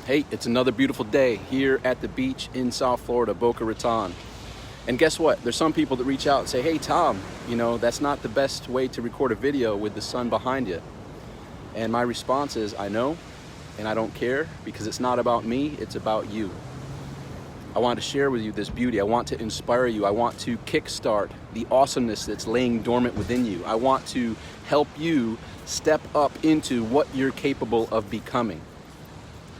Hey, it's another beautiful day here at the beach in South Florida, Boca Raton. And guess what? There's some people that reach out and say, hey, Tom, that's not the best way to record a video with the sun behind you. And my response is, I know, and I don't care, because it's not about me, it's about you. I want to share with you this beauty. I want to inspire you. I want to kickstart the awesomeness that's laying dormant within you. I want to help you step up into what you're capable of becoming.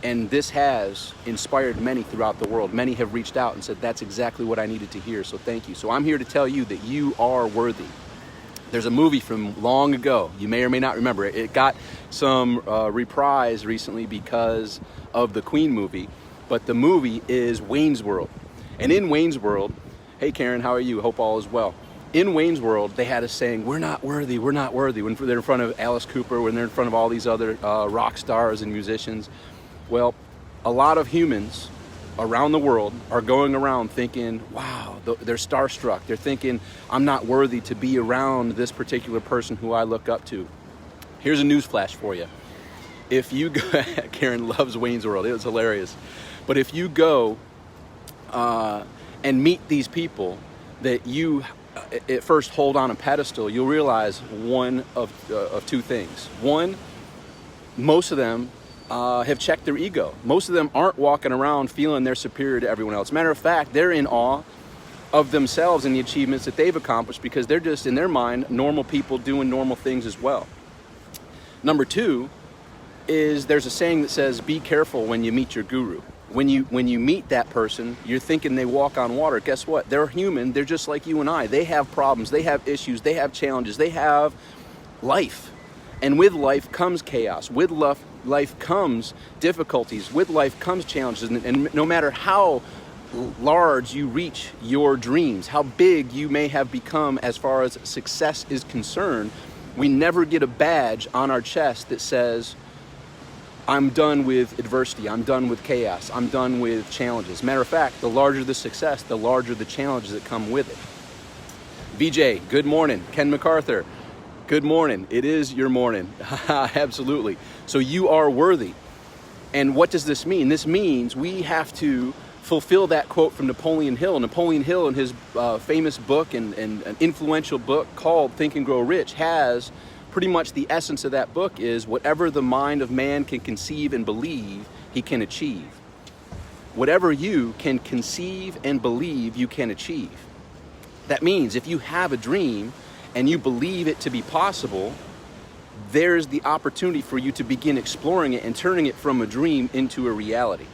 And this has inspired many throughout the world. Many have reached out and said, that's exactly what I needed to hear, so thank you. So I'm here to tell you that you are worthy. There's a movie from long ago. You may or may not remember it. It got some reprise recently because of the Queen movie. But the movie is Wayne's World. And in Wayne's World, hey Karen, how are you? Hope all is well. In Wayne's World, they had a saying, we're not worthy, we're not worthy. When they're in front of Alice Cooper, when they're in front of all these other rock stars and musicians. Well, a lot of humans around the world are going around thinking, wow, they're starstruck. They're thinking, I'm not worthy to be around this particular person who I look up to. Here's a news flash for you. If you go, Karen loves Wayne's World, it was hilarious. But if you go and meet these people that you at first hold on a pedestal, you'll realize one of two things. One, most of them have checked their ego. Most of them aren't walking around feeling they're superior to everyone else. Matter of fact, they're in awe of themselves and the achievements that they've accomplished because they're just, in their mind, normal people doing normal things as well. Number two is there's a saying that says, be careful when you meet your guru. When you meet that person, you're thinking they walk on water. Guess what? They're human. They're just like you and I. They have problems. They have issues. They have challenges. They have life. And with life comes chaos. With life comes difficulties. With life comes challenges. And no matter how large you reach your dreams, how big you may have become as far as success is concerned, we never get a badge on our chest that says, I'm done with adversity, I'm done with chaos, I'm done with challenges. Matter of fact, the larger the success, the larger the challenges that come with it. VJ, good morning. Ken MacArthur, good morning. It is your morning. Absolutely. So you are worthy. And what does this mean? This means we have to fulfill that quote from Napoleon Hill. Napoleon Hill, in his famous book and an influential book called Think and Grow Rich, has pretty much the essence of that book is whatever the mind of man can conceive and believe, he can achieve. Whatever you can conceive and believe, you can achieve. That means if you have a dream and you believe it to be possible, there's the opportunity for you to begin exploring it and turning it from a dream into a reality.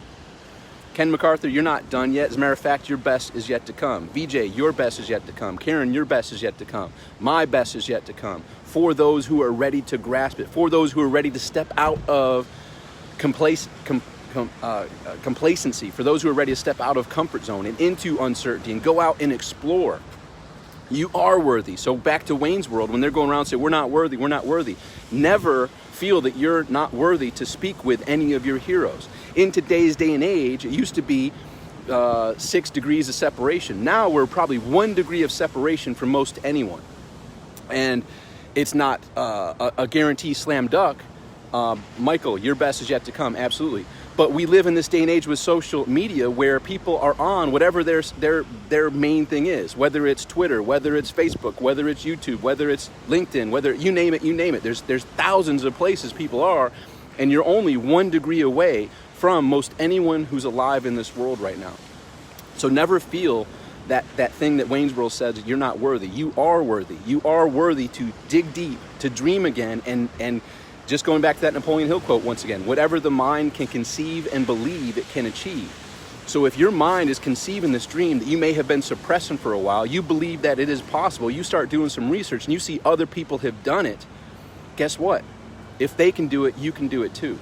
Ken MacArthur, you're not done yet. As a matter of fact, your best is yet to come. VJ, your best is yet to come. Karen, your best is yet to come. My best is yet to come. For those who are ready to grasp it, for those who are ready to step out of complacency, for those who are ready to step out of comfort zone and into uncertainty and go out and explore. You are worthy. So back to Wayne's World, when they're going around and say, we're not worthy, we're not worthy. Never feel that you're not worthy to speak with any of your heroes. In today's day and age, it used to be 6 degrees of separation. Now we're probably 1 degree of separation from most anyone. And it's not a guarantee slam dunk. Michael, your best is yet to come, absolutely. But we live in this day and age with social media where people are on whatever their main thing is, whether it's Twitter, whether it's Facebook, whether it's YouTube, whether it's LinkedIn, whether you name it. There's thousands of places people are, and you're only 1 degree away from most anyone who's alive in this world right now. So never feel that thing that Wayne's World says, you're not worthy. You are worthy. You are worthy to dig deep, to dream again, and just going back to that Napoleon Hill quote once again, whatever the mind can conceive and believe, it can achieve. So if your mind is conceiving this dream that you may have been suppressing for a while, you believe that it is possible, you start doing some research and you see other people have done it, guess what? If they can do it, you can do it too.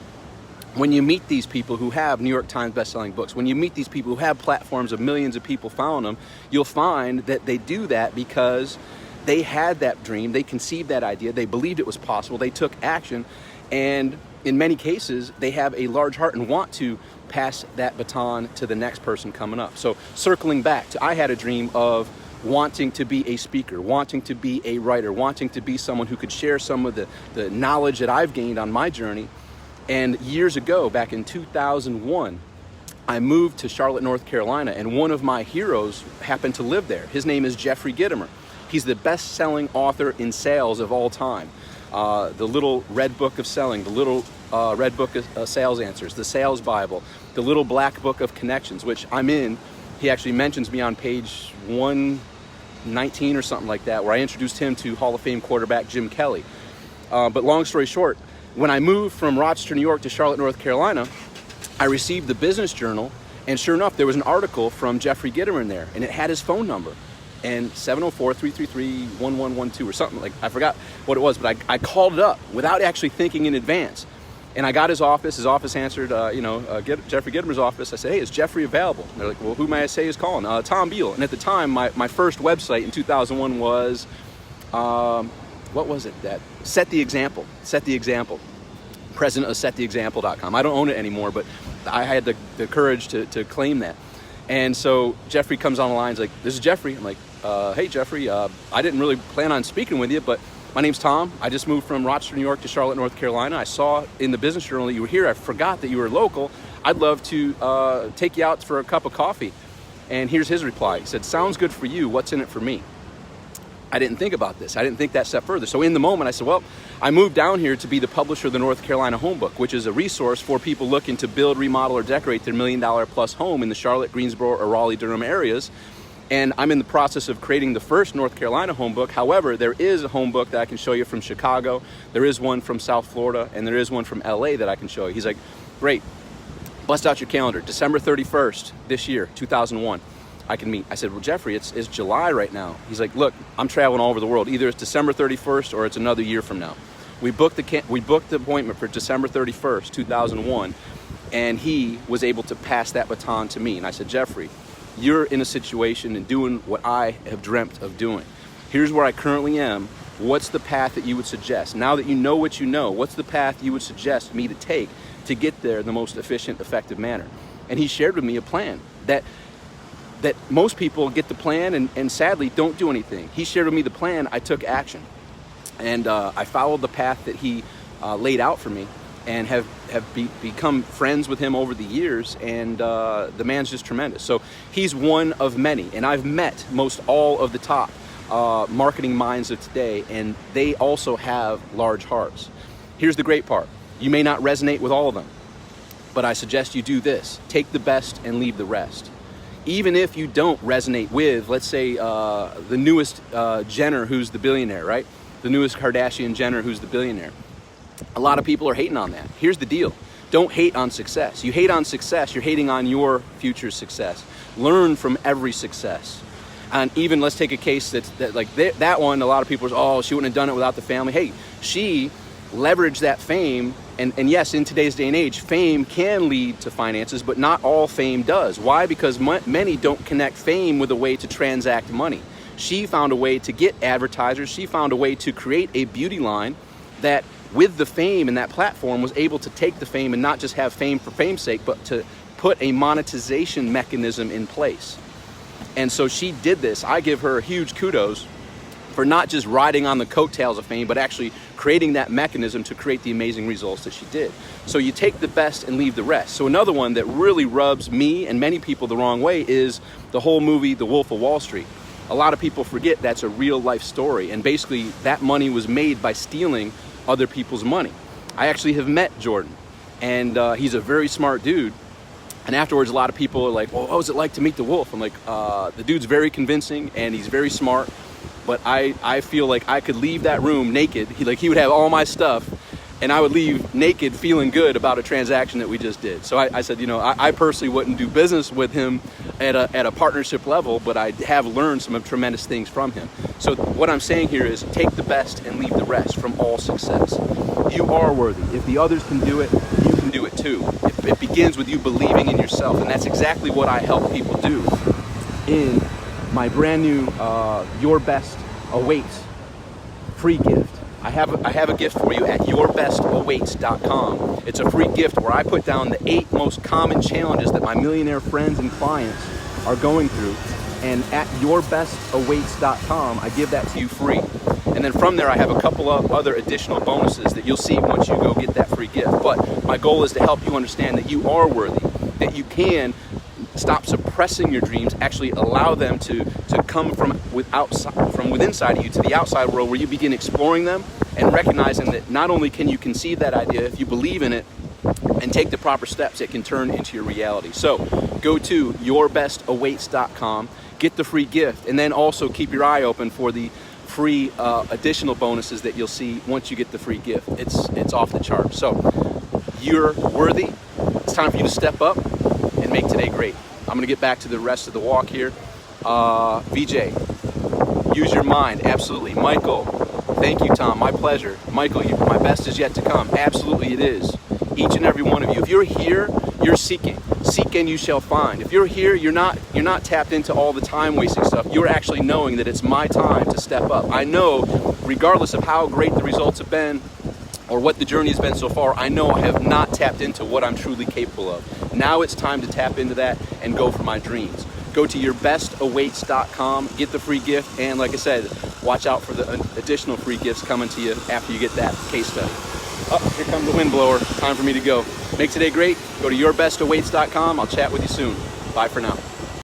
When you meet these people who have New York Times bestselling books, when you meet these people who have platforms of millions of people following them, you'll find that they do that because they had that dream, they conceived that idea, they believed it was possible, they took action, and in many cases, they have a large heart and want to pass that baton to the next person coming up. So circling back to, I had a dream of wanting to be a speaker, wanting to be a writer, wanting to be someone who could share some of the knowledge that I've gained on my journey And years ago, back in 2001, I moved to Charlotte, North Carolina, and one of my heroes happened to live there. His name is Jeffrey Gitomer. He's the best-selling author in sales of all time. The Little Red Book of Selling, the Little Red Book of Sales Answers, the Sales Bible, the Little Black Book of Connections, which I'm in. He actually mentions me on page 119 or something like that, where I introduced him to Hall of Fame quarterback Jim Kelly. But long story short, when I moved from Rochester, New York to Charlotte, North Carolina, I received the Business Journal, and sure enough, there was an article from Jeffrey Gitomer in there, and it had his phone number, and 704-333-1112 or something, like, I forgot what it was, but I called it up without actually thinking in advance. And I got his office answered, Jeffrey Gitomer's office. I said, hey, is Jeffrey available? And they're like, well, who may I say is calling? Tom Beal. And at the time, my first website in 2001 was, what was it? Set the Example. President of SetTheExample.com. I don't own it anymore, but I had the courage to claim that. And so Jeffrey comes on the line, he's like, this is Jeffrey. I'm like, hey, Jeffrey, I didn't really plan on speaking with you, but my name's Tom. I just moved from Rochester, New York to Charlotte, North Carolina. I saw in the Business Journal that you were here. I forgot that you were local. I'd love to take you out for a cup of coffee. And here's his reply. He said, sounds good for you. What's in it for me? I didn't think about this. I didn't think that step further. So in the moment, I said, well, I moved down here to be the publisher of the North Carolina Home Book, which is a resource for people looking to build, remodel, or decorate their $1 million plus home in the Charlotte, Greensboro, or Raleigh-Durham areas. And I'm in the process of creating the first North Carolina home book. However, there is a home book that I can show you from Chicago. There is one from South Florida, and there is one from LA that I can show you. He's like, great, bust out your calendar. December 31st this year, 2001. I can meet. I said, well, Jeffrey, it's July right now. He's like, look, I'm traveling all over the world. Either it's December 31st or it's another year from now. We booked the appointment for December 31st, 2001, and he was able to pass that baton to me. And I said, Jeffrey, you're in a situation and doing what I have dreamt of doing. Here's where I currently am. What's the path that you would suggest? Now that you know what you know, what's the path you would suggest me to take to get there in the most efficient, effective manner? And he shared with me a plan that most people get the plan and sadly don't do anything. He shared with me the plan. I took action, and I followed the path that he laid out for me, and have become friends with him over the years. And the man's just tremendous. So he's one of many, and I've met most all of the top marketing minds of today, and they also have large hearts. Here's the great part: you may not resonate with all of them, but I suggest you do this: take the best and leave the rest. Even if you don't resonate with, let's say, the newest Jenner, who's the billionaire, right? The newest Kardashian Jenner, who's the billionaire. A lot of people are hating on that. Here's the deal. Don't hate on success. You hate on success, you're hating on your future success. Learn from every success. And even, let's take a case that one, a lot of people are, oh, she wouldn't have done it without the family. Hey, she leveraged that fame. And yes, in today's day and age, fame can lead to finances, but not all fame does. Why? Because many don't connect fame with a way to transact money. She found a way to get advertisers. She found a way to create a beauty line that, with the fame and that platform, was able to take the fame and not just have fame for fame's sake, but to put a monetization mechanism in place. And so she did this. I give her huge kudos for not just riding on the coattails of fame, but actually creating that mechanism to create the amazing results that she did. So you take the best and leave the rest. So another one that really rubs me and many people the wrong way is the whole movie, The Wolf of Wall Street. A lot of people forget that's a real life story, and basically that money was made by stealing other people's money. I actually have met Jordan, and he's a very smart dude. And afterwards, a lot of people are like, well, what was it like to meet the wolf? I'm like, the dude's very convincing and he's very smart. But I feel like I could leave that room naked. He would have all my stuff, and I would leave naked feeling good about a transaction that we just did. So I said, I personally wouldn't do business with him at a partnership level, but I have learned some tremendous things from him. So what I'm saying here is take the best and leave the rest from all success. You are worthy. If the others can do it, you can do it too. It begins with you believing in yourself, and that's exactly what I help people do in my brand new Your Best Awaits free gift. I have a gift for you at yourbestawaits.com. It's a free gift where I put down the 8 most common challenges that my millionaire friends and clients are going through. And at yourbestawaits.com, I give that to you free. And then from there, I have a couple of other additional bonuses that you'll see once you go get that free gift. But my goal is to help you understand that you are worthy, that you can stop suppressing your dreams, actually allow them to come from within inside of you to the outside world, where you begin exploring them and recognizing that not only can you conceive that idea, if you believe in it and take the proper steps, it can turn into your reality. So go to yourbestawaits.com, get the free gift, and then also keep your eye open for the free additional bonuses that you'll see once you get the free gift. It's off the charts. So you're worthy. It's time for you to step up and make today great. I'm gonna get back to the rest of the walk here. VJ, use your mind. Absolutely. Michael, thank you, Tom. My pleasure. Michael, my best is yet to come. Absolutely, it is. Each and every one of you. If you're here, you're seeking. Seek and you shall find. If you're here, you're not tapped into all the time wasting stuff. You're actually knowing that it's my time to step up. I know, regardless of how great the results have been or what the journey has been so far, I know I have not tapped into what I'm truly capable of. Now it's time to tap into that and go for my dreams. Go to yourbestawaits.com, get the free gift, and like I said, watch out for the additional free gifts coming to you after you get that case study. Oh, here comes the wind blower. Time for me to go. Make today great. Go to yourbestawaits.com. I'll chat with you soon. Bye for now.